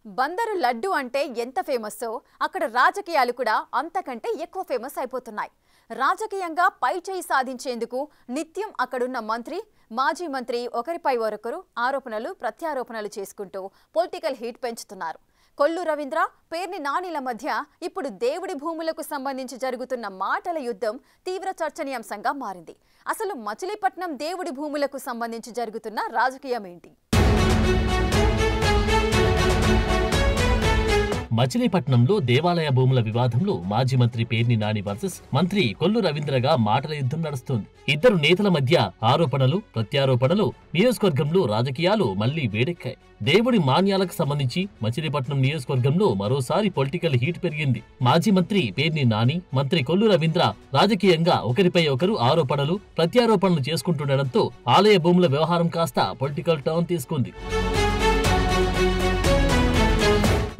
బందరు లడ్డు అంటే ఎంత ఫేమస్సో అక్కడ రాజకీయాలు కూడా అంతకంటే ఎక్కువ ఫేమస్ అయిపోతున్నాయి. రాజకీయంగా పైచేయి సాధించేందుకు నిత్యం అక్కడున్న మంత్రి, మాజీ మంత్రి ఒకరిపై ఒకరు ఆరోపణలు ప్రత్యారోపణలు చేసుకుంటూ పొలిటికల్ హీట్ పెంచుతున్నారు. కొల్లు రవీంద్ర, పేర్ని నానిల మధ్య ఇప్పుడు దేవుడి భూములకు సంబంధించి జరుగుతున్న మాటల యుద్ధం తీవ్ర చర్చనీయాంశంగా మారింది. అసలు మచిలీపట్నం దేవుడి భూములకు సంబంధించి జరుగుతున్న రాజకీయం ఏంటి? మచిలీపట్నంలో దేవాలయ భూముల వివాదంలో మాజీ మంత్రి పేర్ని నాని వర్సెస్ మంత్రి కొల్లు రవీంద్రగా మాటల యుద్ధం నడుస్తోంది. ఇద్దరు నేతల మధ్య ఆరోపణలు ప్రత్యారోపణలు, నియోజకవర్గంలో రాజకీయాలు మళ్లీ వేడెక్కాయి. దేవుడి మాన్యాలకు సంబంధించి మచిలీపట్నం నియోజకవర్గంలో మరోసారి పొలిటికల్ హీట్ పెరిగింది. మాజీ మంత్రి పేర్ని నాని, మంత్రి కొల్లు రవీంద్ర రాజకీయంగా ఒకరిపై ఒకరు ఆరోపణలు ప్రత్యారోపణలు చేసుకుంటుండటంతో ఆలయ భూముల వ్యవహారం కాస్త పొలిటికల్ టర్న్ తీసుకుంది.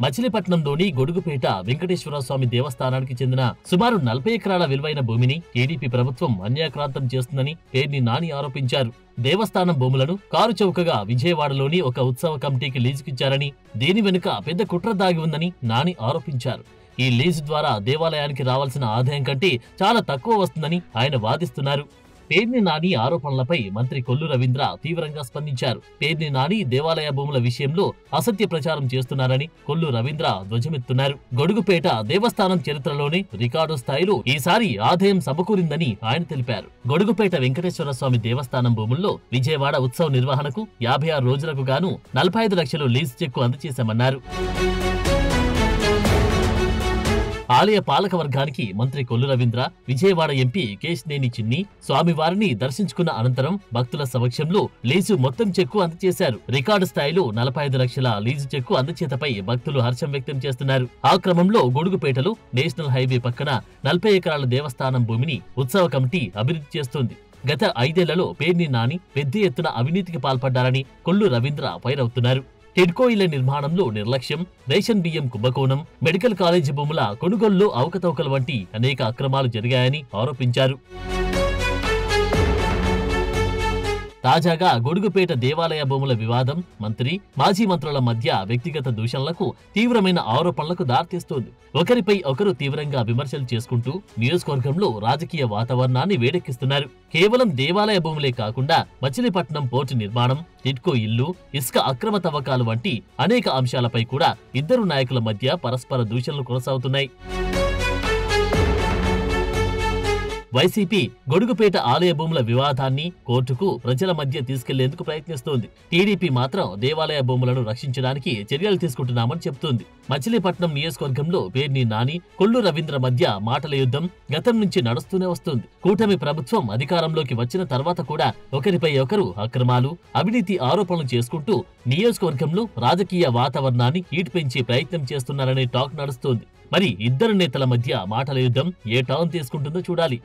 మచిలీపట్నంలోని గొడుగుపేట వెంకటేశ్వర స్వామి దేవస్థానానికి చెందిన సుమారు 40 ఎకరాల విలువైన భూమిని టీడీపీ ప్రభుత్వం అన్యాక్రాంతం చేస్తుందని పేర్ని నాని ఆరోపించారు. దేవస్థానం భూములను కారు చౌకగా విజయవాడలోని ఒక ఉత్సవ కమిటీకి లీజుకిచ్చారని, దీని వెనుక పెద్ద కుట్ర దాగి ఉందని నాని ఆరోపించారు. ఈ లీజు ద్వారా దేవాలయానికి రావాల్సిన ఆదాయం కంటే చాలా తక్కువ వస్తుందని ఆయన వాదిస్తున్నారు. పేర్ని నాని ఆరోపణలపై మంత్రి కొల్లు రవీంద్ర తీవ్రంగా స్పందించారు. పేర్ని నాని దేవాలయ భూముల విషయంలో అసత్య ప్రచారం చేస్తున్నారని కొల్లు రవీంద్ర ధ్వజమెత్తున్నారు. గొడుగుపేట దేవస్థానం చరిత్రలోనే రికార్డు స్థాయిలో ఈసారి ఆదాయం సమకూరిందని ఆయన తెలిపారు. గొడుగుపేట వెంకటేశ్వర స్వామి దేవస్థానం భూముల్లో విజయవాడ ఉత్సవ నిర్వహణకు 56 రోజులకు గాను 45 లక్షలు లీజు చెక్కు అందజేశామన్నారు. ఆలయ పాలక వర్గానికి మంత్రి కొల్లు రవీంద్ర, విజయవాడ ఎంపీ కేశినేని చిన్ని స్వామివారిని దర్శించుకున్న అనంతరం భక్తుల సమక్షంలో లీజు మొత్తం చెక్కు అందజేశారు. రికార్డు స్థాయిలో 45 లక్షల లీజు చెక్కు అందచేతపై భక్తులు హర్షం వ్యక్తం చేస్తున్నారు. ఆ క్రమంలో గొడుగుపేటలో నేషనల్ హైవే పక్కన 40 ఎకరాల దేవస్థానం భూమిని ఉత్సవ కమిటీ అభివృద్ధి చేస్తోంది. గత 5 ఏళ్లలో పేర్ని నాని పెద్ద ఎత్తున అవినీతికి పాల్పడ్డారని కొల్లు రవీంద్ర ఫైరవుతున్నారు. టిడ్కో ఇళ్ల నిర్మాణంలో నిర్లక్ష్యం, రేషన్ బియ్యం కుంభకోణం, మెడికల్ కాలేజీ భూముల కొనుగోలులో అవకతవకలు వంటి అనేక అక్రమాలు జరిగాయని ఆరోపించారు. తాజాగా గొడుగుపేట దేవాలయ భూముల వివాదం మంత్రి, మాజీ మంత్రుల మధ్య వ్యక్తిగత దూషణలకు, తీవ్రమైన ఆరోపణలకు దారితీస్తోంది. ఒకరిపై ఒకరు తీవ్రంగా విమర్శలు చేసుకుంటూ నియోజకవర్గంలో రాజకీయ వాతావరణాన్ని వేడెక్కిస్తున్నారు. కేవలం దేవాలయ భూములే కాకుండా మచిలీపట్నం పోర్టు నిర్మాణం, టిడ్కో ఇల్లు, ఇసుక అక్రమ తవ్వకాలు వంటి అనేక అంశాలపై కూడా ఇద్దరు నాయకుల మధ్య పరస్పర దూషణలు కొనసాగుతున్నాయి. వైసీపీ గొడుగుపేట ఆలయ భూముల వివాదాన్ని కోర్టుకు ప్రజల మధ్య తీసుకెళ్లేందుకు ప్రయత్నిస్తోంది. టీడీపీ మాత్రం దేవాలయ భూములను రక్షించడానికి చర్యలు తీసుకుంటున్నామని చెబుతోంది. మచిలీపట్నం నియోజకవర్గంలో పేర్ని నాని, కొల్లు రవీంద్ర మధ్య మాటల యుద్ధం గతం నుంచి నడుస్తూనే వస్తుంది. కూటమి ప్రభుత్వం అధికారంలోకి వచ్చిన తర్వాత కూడా ఒకరిపై ఒకరు అక్రమాలు, అవినీతి ఆరోపణలు చేసుకుంటూ నియోజకవర్గంలో రాజకీయ వాతావరణాన్ని హీట్ పెంచే ప్రయత్నం చేస్తున్నారనే టాక్ నడుస్తోంది. మరి ఇద్దరు నేతల మధ్య మాటల యుద్ధం ఏ టర్న్ తీసుకుంటుందో చూడాలి.